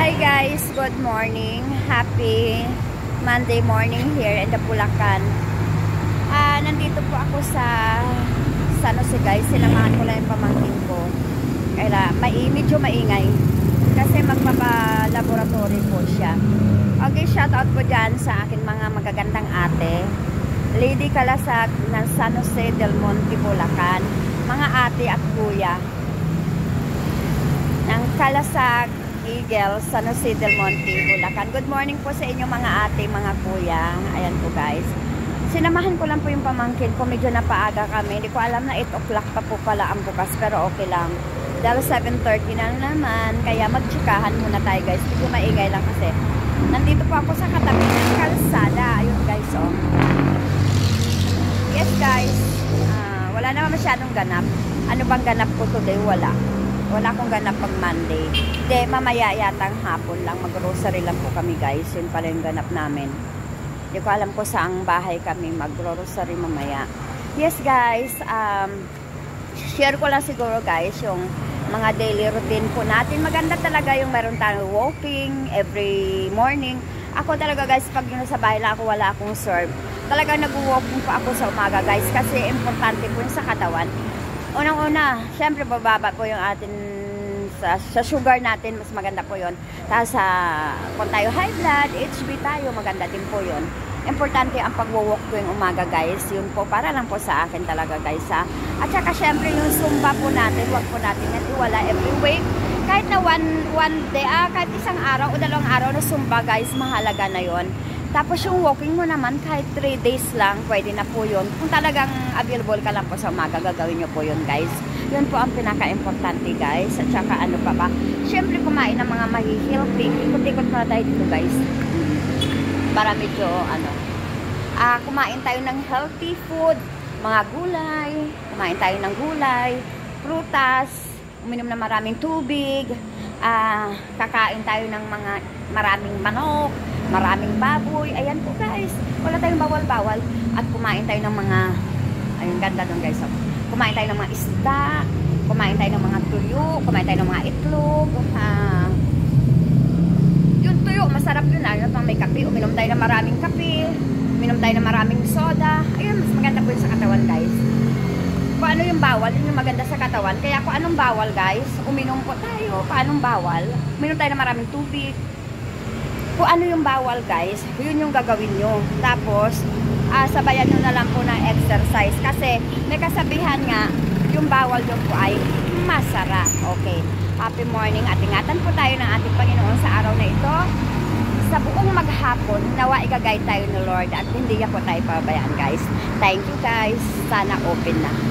Hi guys, good morning. Happy Monday morning here in the Bulacan. Nandito po ako sa San Jose guys. Sinamahan ko lang yung pamangkin ko. Kaya medyo maingay. Kasi magpapa-laboratory po siya. Okay, shout out po dyan sa akin mga magagandang ate. Lady Kalasag ng San Jose del Monte, Bulacan. Mga ate at kuya ng Kalasag Eagle, San Jose del Monte, Bulacan. Good morning po sa inyo mga ate, mga kuya. Ayan po guys. Sinamahan ko lang po yung pamangkin ko. Medyo napaaga kami. Hindi ko alam na 8 o'clock pa po pala ang bukas. Pero okay lang. Dahil 7:30 na naman. Kaya magtsikahan muna tayo guys. Medyo maingay lang kasi. Nandito po ako sa katabi ng kalsada. Ayun guys oh. Yes guys. Wala naman masyadong ganap. Ano bang ganap ko today? Wala. Wala akong ganap pag Monday. Hindi, mamaya yatang hapon lang. Mag-grocery lang po kami guys. Yun pala yung ganap namin. Hindi ko alam ko saang bahay kami mag-grocery mamaya. Yes guys, share ko lang siguro guys yung mga daily routine po natin. Maganda talaga yung meron tayong walking every morning. Ako talaga guys, pag yun sa bahay lang ako, wala akong serve. Talaga nag-walking pa ako sa umaga guys. Kasi importante po yun sa katawan. Unang-una, syempre bababa po yung atin sa sugar natin, mas maganda po yun. Tapos kung tayo high blood, HB tayo, maganda din po yun. Importante ang pag-walk ko yung umaga guys. Yun po, para lang po sa akin talaga guys ha. At saka syempre yung Zumba po natin, wag po natin yan iwala every week. Kahit na one day, kahit isang araw o 2 araw na Zumba guys, mahalaga na yon. Tapos yung walking mo naman, kahit 3 days lang, pwede na po yun. Kung talagang available ka lang po sa umaga, gagawin nyo po yun guys. Yun po ang pinaka-importante guys. At saka ano pa ba? Siyempre kumain ng mga mahi-healthy. Ikot-ikot na tayo dito guys. Para medyo kumain tayo ng healthy food. Mga gulay. Kumain tayo ng gulay. Prutas. Uminom na maraming tubig. Kakain tayo ng mga maraming manok. Maraming baboy. Ayan po guys. Wala tayong bawal-bawal. At kumain tayo ng mga, ayun ganda doon guys. Kumain tayo ng mga isda. Kumain tayo ng mga tuyo. Kumain tayo ng mga itlog. Yung tuyo, masarap yun. Ano pang may kape. Uminom tayo ng maraming kape. Uminom tayo ng maraming soda. Ayun, mas maganda po yun sa katawan guys. Kung ano yung bawal, yun yung maganda sa katawan. Kaya kung anong bawal guys, uminom po tayo. Paanong bawal? Uminom tayo ng maraming tubig. Kung ano yung bawal guys, yun yung gagawin nyo. Tapos, sabayan nyo na lang po ng exercise. Kasi, may kasabihan nga, yung bawal nyo po ay masarap. Okay. Happy morning at ingatan po tayo ng ating Panginoon sa araw na ito. Sa buong maghapon, nawa igagay tayo ng Lord at hindi niya po tayo pabayaan guys. Thank you guys. Sana open na.